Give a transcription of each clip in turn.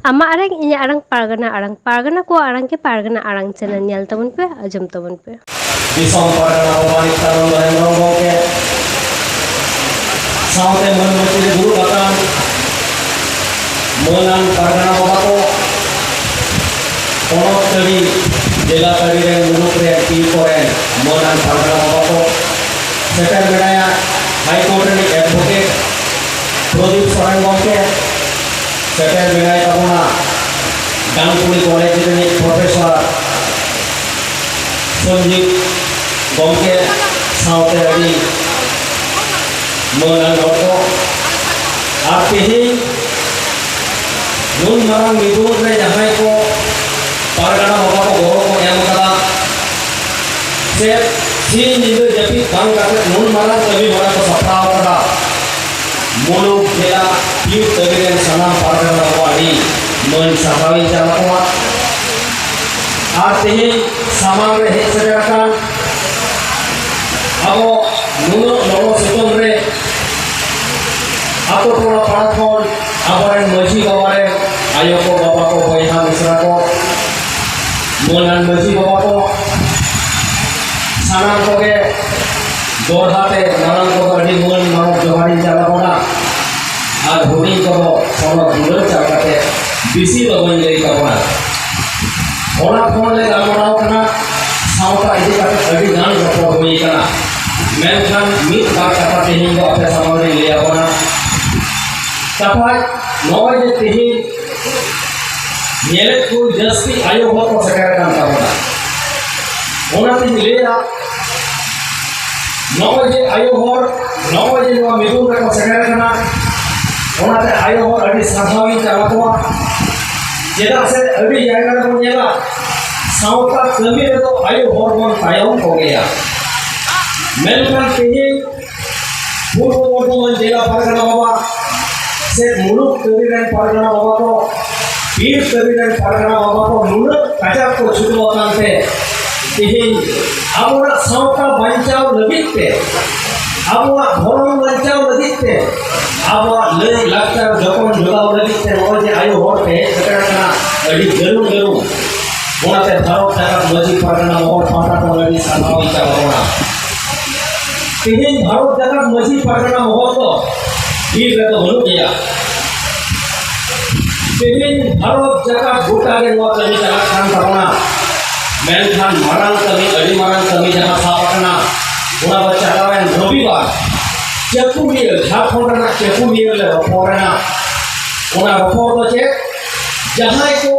Ama arang inya arang pargana ko arang ke pargana arang channel nyal tabun pe ajam tabun pe. Disong pargana Bani Tarun Mahendra Gongke saute mon mocile guru batan monan pargana babako ponok tadi jela tadi reng guru pre ti koren monan pargana babako setan bedaya High Court ni advocate Pradip Soren Gongke setan bedaya tabuna Dangpuri College ni Professor Sanjeev Gongke saute tadi monan roko artihi nun marang midur re jahai ko pargana baba ko goro ko em kala se si nidu japi bang kate nun marang tabi bora ko saprao kala muluk jela piu tabi ren sanam pargana baba ni mon sahawi jala ko artihi samang re hek sederakan abo nuno logo sitom re aku tola platform abaran maji baware ayo ko baba ko boyha misra ko monan maji baba ko sanan ko ge dorhate nanan ko adi mon mano johari jala bona ar honi ko sono duro chakate bisi bagon jai ka bona ona phone le gamorao kana sauta ide kate adi gan ropo hoi kana menkan mit ba kata tehin ko ape samare le abona Tapai noy je tehi nyele ko jasti ayo ho ko sekarang tabona ona tin leya noy je ayo hor noy je no midun ko sekarang na ona te ayo hor adi sahawi chalakwa jeda se adi jaga ko nyela sauta kami re to ayo hor mon tayong ho gaya menkan tehi purbo bordhaman jela pargana baba से मुलुक तबिरन pargana baba ko pir tबिरन pargana baba ko nunuk kajak ko chutu bakante tihin abora sauta bancao lagit te abora dhoron bancao lagit te abora lay lakchar jokon jogao lagit te oje ayo horte sekarang adi garu onate bharot jagat maji pargana mohor pata ko lagi sabawi chalona tihin bharot jagat maji pargana mohor ko pir re to hulu gaya Pemimpin Bharat jagat gota ke luar kami jagat kan karena menkan marang kami adi marang kami jahat sapakna una baca lawan Rabibar Cepumil Jharkhand Cepumil le raporna una rapor to cek jahai ko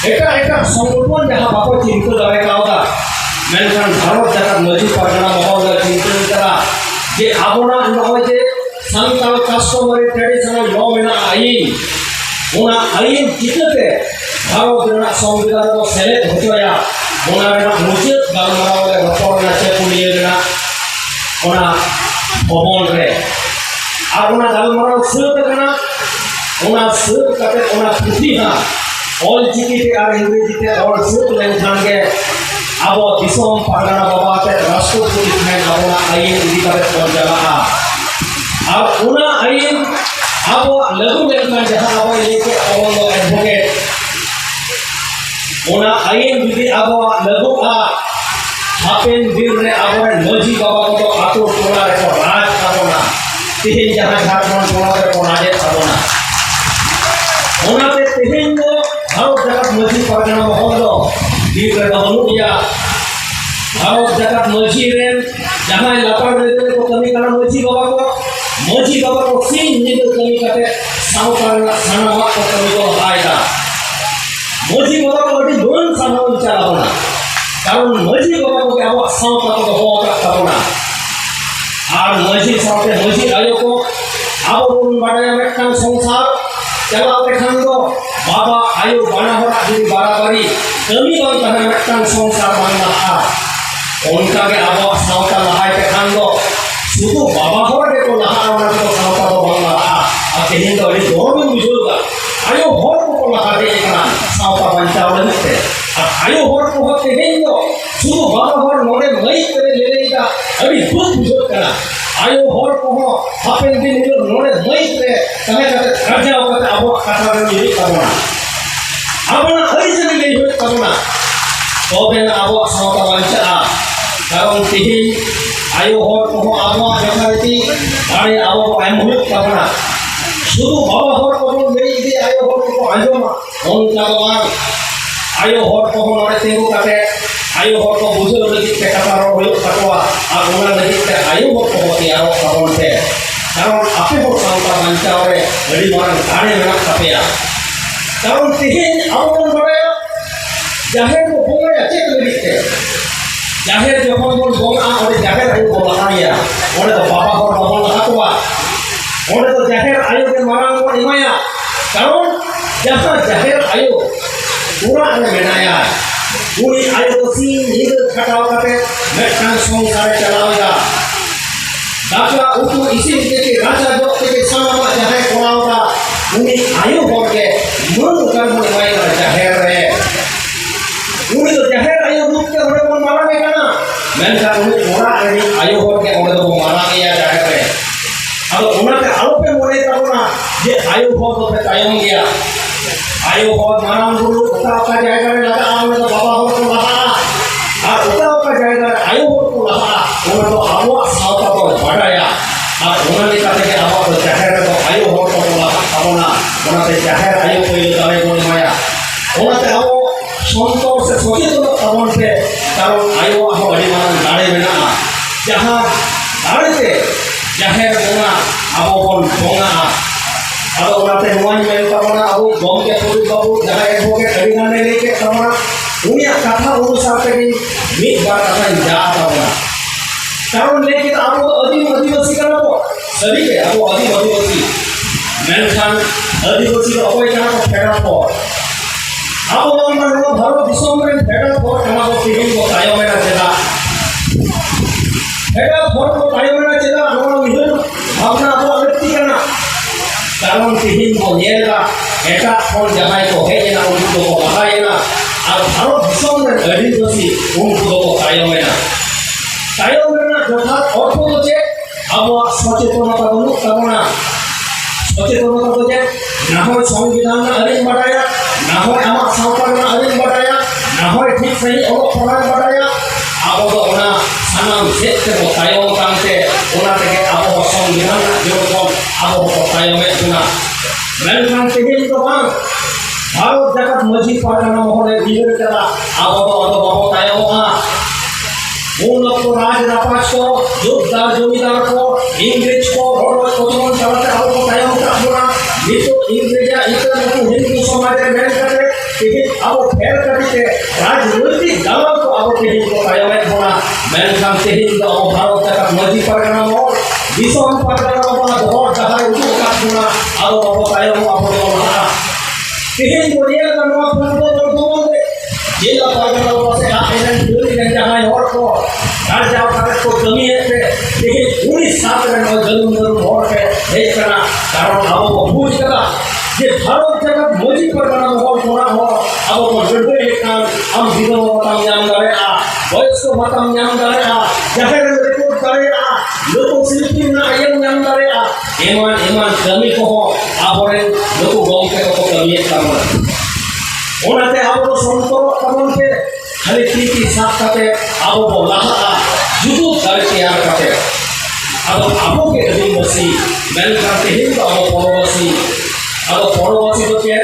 eta संगठन जहाँ बापो चिंतु Dave काउदा menkan Bharat jagat maji pargana mohor चिंतु करा जे आबोना नहोय जे संकल्प customary traditional law mena ain ona ain kitete bharot rena संविधान को select होचोया ona rena mujit galmarao le rapor na chepuliye rena ona obon re ar ona galmarao sut kana ona sut kate ona puthiha all chikite ar ingredite all sut lenkhan ke abo disom pargana baba te rashtrapati mein abona ain idi kate ponjala ar ona ain abo lagu lenkhan jahan abo leke abo advocate ona ain judi abo lagu a hapen dir re abo maji baba ko ato tola re ko raj abona tihin jahan jharkhand tola re ko raj abona ona te tihin do bharot jagat maji pargana mohor do dir re honu ya bharot jagat maji ren jahan lapar re ko kami kana maji baba ko sin nidu kami kate sautar sana wa ko kami ko haida maji baba ko adi don sana ucara bona karon maji baba ko ke awa sautar ko ho ka bona ar maji saute maji ayo ko abo bun badaya mekan sangsar chala bekhan do baba ayo bana hora jodi barabari kami ko kana mekan sangsar bana a onka ke abo sautar lahai bekhan do শুধু বাবা হরে তো লাহার তো সাউতা তো বাংলা আতে হিন্দু রে দোনো বুঝুলগা আয়ো হর কো লাহা দে এখানা সাউতা বাঞ্চা ওরে নিতে আর আয়ো হর কো হতে হিন্দু শুধু বাবা হর মনে মাই করে লেলেগা আবি খুব বুঝুল কানা आयो हर को हापेन दिन जो नोड़े मई पे तमे कते खर्चा होते अब कथा रे ये करना आपना हरी जने ले हो करना तो बेन अब सावता वांचा कारण तिही आयो हर को अब जखाती आरे अब एमुलुक करना शुरू बाबा हर को ले दे आयो हर को आजमा ओन भगवान आयो हर को नोड़े तेगु कते आयो हर को बुझो लगी के कथा रो होय तकवा आ ओना लगी के आयो हर को तैयार करन ते कारण आपे हो सावता वांचा रे बड़ी मारन गाने में तपेया कारण तिही आवon बड़े जाहेर को बोले अच्छे लगी के जाहेर जखन बोल बोला और जाहेर आयो बोला आया ओने तो बाबा हर बाबा तकवा ओने तो जाहेर आयो के मारन को इमाया कारण जहां जाहेर आयो पूरा मेनाया पूरी आयो तो सीन नींद खटाव करके मेटन संसार चलावेगा दाखला उठो इसी के राजा जो के सामा जाहे कोआवगा उनी आयो होके मन कर्म निवाएगा जाहेर रे उनी तो जाहेर आयो दुख के ओरे को मारा में ना मेनका उनी मोरा रे आयो होके ओरे तो मारा गया जाहेर रे अब उनाते आलो पे मोरे करना ये आयो हो तो तायम गया आयो हो माराम गुरु उता का जाएगा लगा आने तो बाबा हो तो लगा और उता का जाएगा आयो हो तो लगा उन्हें तो आवा सावता को बढ़ाया और उन्होंने कहा कि आवा तो जाहिर तो आयो हो तो लगा अपना उन्होंने जाहिर आयो को ये दावे को माया उन्होंने आओ संतों से सोचे तो अपन से कारण आयो हो बड़ी मान दाड़े में ना जहाँ दाड़े से जाहिर बोना आवो कौन बोना अब उन्होंने नुआन में करना अब गांव के पूरी बाबू जहाँ एक हो के करीना ने लेके करना उन्हें कथा अनुसार के भी मिट बार कथा जाता होगा कारण लेकिन आप तो आदिवासी करना हो सभी के आप आदिवासी मेनखान आदिवासी तो अकोई करना को फेडा हो आप लोगों ने लोग भारत दिशा में फेडा हो करना को तीन को तायों में ना चला फेडा हो को तायों में ना चला हमारा विजन भावना आप व्यक्ति करना कारण तीन को येगा ऐसा कौन जमाए को है ना उनको को लगाए ना और भारत दिशा में आदिवासी उनको को तायों में ना যথাৎ অর্থ হচ্ছে আবহাওয়া সচেতনতা অনুক কামনা সচেতনতা বলতে না হয় সংবিধান আইন বাড়ায়া না হয় আমার সরকার আইন বাড়ায়া না হয় ঠিক সেই অবক্ষণ বাড়ায়া আবহাওয়া ওনা সানাম সেতে তায়ম কান্তে ওনা থেকে আবহাওয়া সংবিধান যেরকম আবহাওয়া তায়মে শোনা মেনখান থেকে তো বাং ভারত জাকাত মসজিদ পাঠানো মহলে বিজয় করা আবহাওয়া আবহাওয়া তায়মা मूलक राज रापाच को जोरदार जमींदार को इंग्लिश को और कोतमन चलाते आओ को तायम काबुना ये तो इंग्लिश या इतना को हिंदू समाज में करते कि आओ फेर करते राजनीतिक दल को आओ के को तायम होना मैं जानते ही तो भारत का मर्जी परगना हो विश्व परगना को बहुत ज्यादा उनको काबुना आओ को तायम आओ को होना कहीं बोलिए करना तो जिला परगना को से आइलैंड दूरी के जहां और को राजा भारत को कमी है लेकिन पूरी सात में जरूर और के एक करना कारण आओ को पूछ करा ये भारत जगत मोदी पर बना हो थोड़ा हो अब को जड़े एक काम हम जीवन बताम जान करे आ वॉइस को बताम जान करे आ जाहिर रिपोर्ट करे आ लोगों शिल्पी ना आयन जान करे आ ईमान कमी को हो आपरे लोगों गांव के को कमी है काम ओनाते आवो संतो कमन के खाली तीती साथ करते आवो बोलाहा जुदू करके यार करते अब आवो के आदिवासी मेल करते ही तो आवो परवासी तो के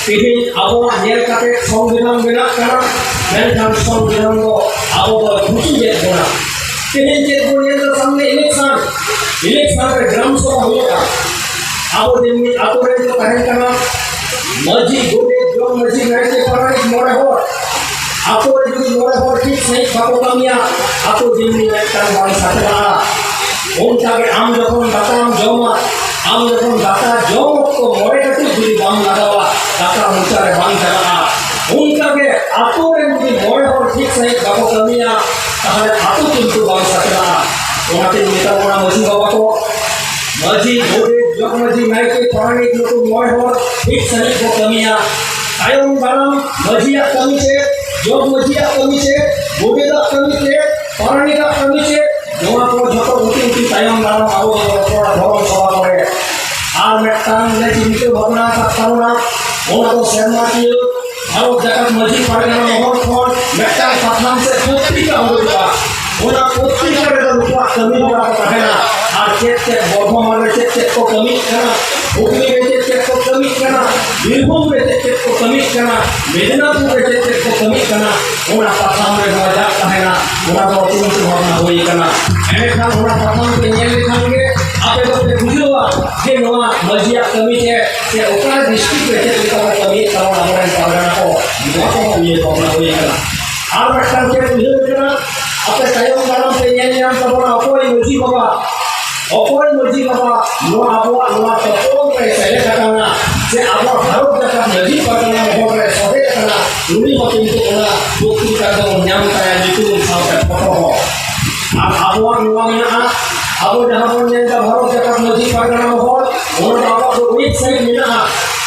तीन आवो नेल करते संविधान बिना करा मेल कर संविधान को आवो को खुशी दे देना तीन के बोलिए तो सामने इलेक्शन रे ग्राम सभा होगा आवो दिन में आवो रे तो कहे करना मर्जी गोटे जो मर्जी नहीं के पराई मोड़े हो आपको जो मोड़े हो ठीक नहीं खाओ कमिया आपको जिम्मी में कर मान सकता उनका के आम जखन दाताम जमा आम जखन दाता जम को मोड़े का ठीक भी दाम लगावा दाता उनका रे मान चला उनका के आपको रे मोड़े हो ठीक नहीं खाओ कमिया ताहले आपको किंतु मान सकता उनके नेता बड़ा मर्जी बाबा को मर्जी गोटे जो मर्जी नहीं के पराई जो मोड़े हो ठीक सही को कमिया तायम बालम मर्जिया कमी से जो मर्जिया कमी से गोटेदा कमी से पराणिका कमी से जोड़ा को जतो उठी तायम बालम ona ko serma kiyo bharot jakat maji pargana mohon khon metang patham se potrika hoga ona potrika re rupa kami hora tahena ar chet bordhoman re chet ko kami kana Hooghly রে chet ko kami kana birbhum re chet ko kami kana medinapur re chet ko kami kana ona patham re hoja tahena ona do tintu bhavna hoi kana ene khan ona patham ke nyel lekhan ge ape do pe bujhoa je noa majia kami se okra district re chet ko kami karon amaren pargana ko noa ko ye bhavna hoi kana ar metang ke bujho kana ape tayom daram pe nyel nyam tabona okoi moji baba অপয় মজি বাবা no আবহাওয়া no Tapan রে সেলে কাটানা যে আবহাওয়া ভারত জায়গা নদী পাটানা মহরে সবে কাটানা উনি কিন্তু ওনা পত্রিকা দ নাম তায়া নিতুন সাউতে ফটো আর আবহাওয়া নো মেনা আবো যাহা বন জায়গা ভারত জায়গা নদী পাটানা মহর ওনা আবহাওয়া ওয়েবসাইট মেনা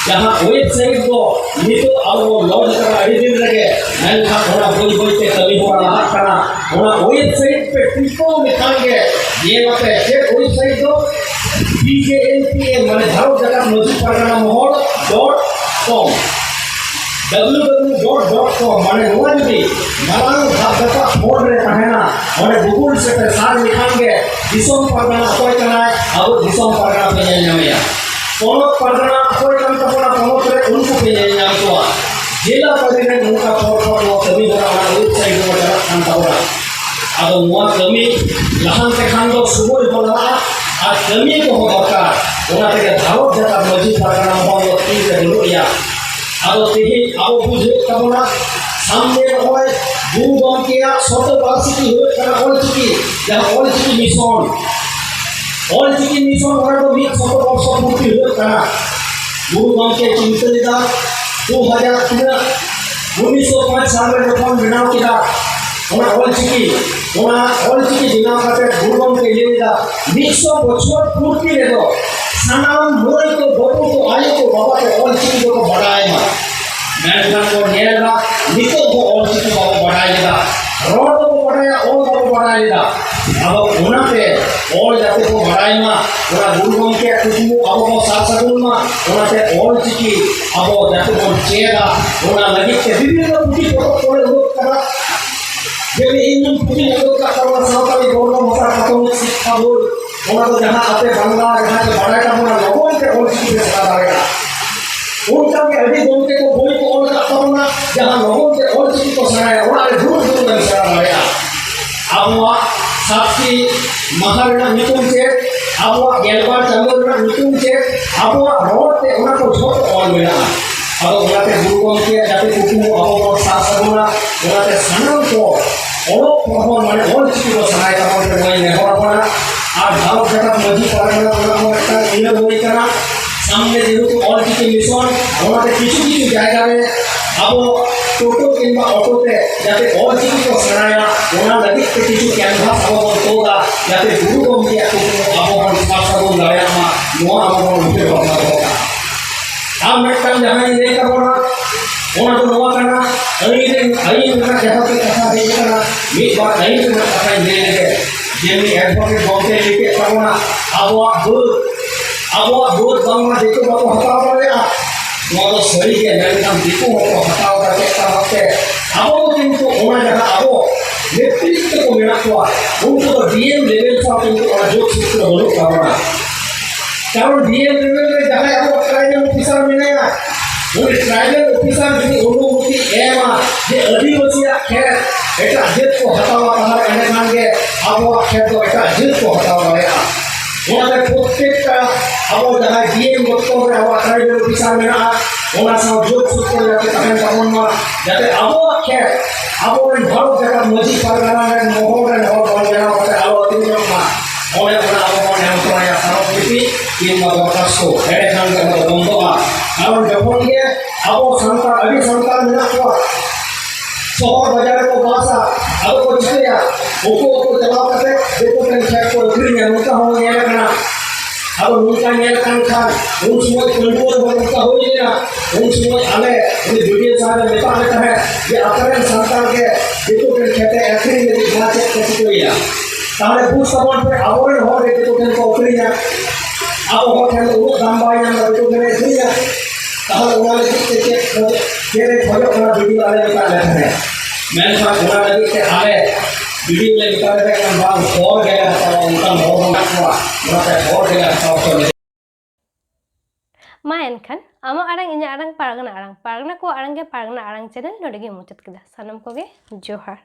जहाँ वेबसाइट को नितो अब लॉन्च करा दिन लगे मैं था थोड़ा बोल बोलते कभी हो रहा करना थोड़ा वेबसाइट पे टिको लिखाएंगे ये मतलब है वेबसाइट को BJNPA माने भारत जगत नदी परगना mohol.com www.com माने हुआ भी मलांग भागता फोन रे कहना और गूगल से सार लिखाएंगे दिसोम परगना कोई करना है अब दिसोम परगना पे जाएंगे ponot pargana apoy kan tapona ponot re unku pe nyam to jela padine unka photo kami hora na website ko jara kan tapona ado mua kami lahan te khan do suboi bola a kami ko hoka ona te bharot jata maji pargana mohol ti re dulu ya ado tehi abo bujhe tapona samne hoy guru gomkeya soto barsiki hoye kana olchiki jaha olchiki mission Ol Chiki mission वाला तो 100 वर्ष पूर्ति हो करा गुरु गांव के चिंतन दा 1905 साल में जब बनाव किया ओना ऑल चिकी बनाव करते गुरु गांव के लिए दा 100 वर्ष पूर्ति रे दो सनाम मोय को बबू को आयु को बाबा के ऑल चिकी को बढ़ाए मा मैं को नेला निको को ऑल चिकी को बढ़ाएगा रोड को बढ़ाया और को बढ़ाएगा अब ओना पे और जाते को बढ़ाई मा ओना गुरु गम के कुटुंब अब को साथ सगुन मा ओना पे और चिकी अब जाते को चेगा ओना लगी के विभिन्न पुटी को कोले लोग करा जेबे इन पुटी लोग का करवा सावताली गौरव मोटा खतम शिक्षा बोल ओना तो जहां आते बांग्ला यहां के बढ़ाई का ओना लोगों के और चिकी पे सदा रहेगा उनका के अभी गम के को बोल को और का करना जहां लोगों के और चिकी को सराया ओना दूर दूर में सदा रहेगा अब साक्षी महाराणा निकुंज से अब गेलवार चंद्रना निकुंज से अब रोड पे उना को छोट और मिला अब उनाते गुरुगम के जाते कुटुंब अब शासनना उनाते सनम को ओलो प्रभु माने और चिकी को सहायता करते वही ने होना आज भारत जगत मजी परगना उना একটা ইয়ে বই করা सामने যেহেতু और चिकी मिशन उनाते কিছু কিছু জায়গা में अब टोटो किंबा ऑटोते जाते और चिकी को सराया ओना लगी के কিছু कैनभास अब होगा जाते गुरु को के कुटुंब अब शासन लड़ाया मा नो अब उनके होगा अब मेटन जहां ये करना ओना तो नो करना अई ना जहां पे कथा दे करना मी बात नहीं तो कथा दे लेके जेमी एडवोकेट बोलते लेके करना अब दूध गांव में देखो बाबू हटा पड़ेगा तो सही के नैन देखो हो हटाओ करके करते अब किंतु ओना जहां अब नेतृत्व को मिला हुआ उनको तो डीएम लेवल से उनको जो सूत्र बोलो करना कारण डीएम लेवल में जहां अब ट्राइबल ऑफिसर मिलेगा वो ट्राइबल ऑफिसर भी उन्होंने एमा जे आदिवासी खेर एटा जेत को हटावा कहार एने मांगे अब खेर तो एटा जेत को हटावा रहेगा ওনাদের প্রত্যেকটা আবার যারা ডিএম বক্তব্য আবার ট্রাইবাল অফিসার মেনা ওনার সঙ্গে যোগ সূত্র যাতে তাদের তেমন না যাতে আবহাওয়া খেয়ে আবহাওয়ার ভারত জায়গা মজি পারগানার মহলের হওয়ার জানা হতে আলো তিনজন মা অনেক ওরা আবহাওয়া নিয়ন্ত্রণে সারস্বতী কিংবা দরখাস্ত এড়ে খান বন্ধ কারণ যখন গিয়ে আবহাওয়া সরকার আগে সরকার মেনা হওয়া शहर बाजार को बासा अब को चिया ओको चलाव करते देखो कहीं खेत को उखड़ी में उनका हो गया करना अब उनका नेल कान खान उन समय कंट्रोल बनता हो गया उन समय आले ये वीडियो सारे नेता लेता है ये अपने सरकार के देखो कहीं खेते ऐसे ही मेरी बात कैसे कोई है तारे पूछ सवाल पे अवॉइड हो रहे देखो कहीं को उखड़ी है अब हो खेल वो दाम बाई ना देखो कहीं नहीं है tahu orang lagi cek orang video ada di mana है menhan orang lagi cek ada video lagi kita ada kan bang और गया atau उनका मोह हुआ mereka और गया atau Ma enkhan ama arang inya arang paragana ko arang ge paragana arang channel nodege muchat kida sanam koge johar.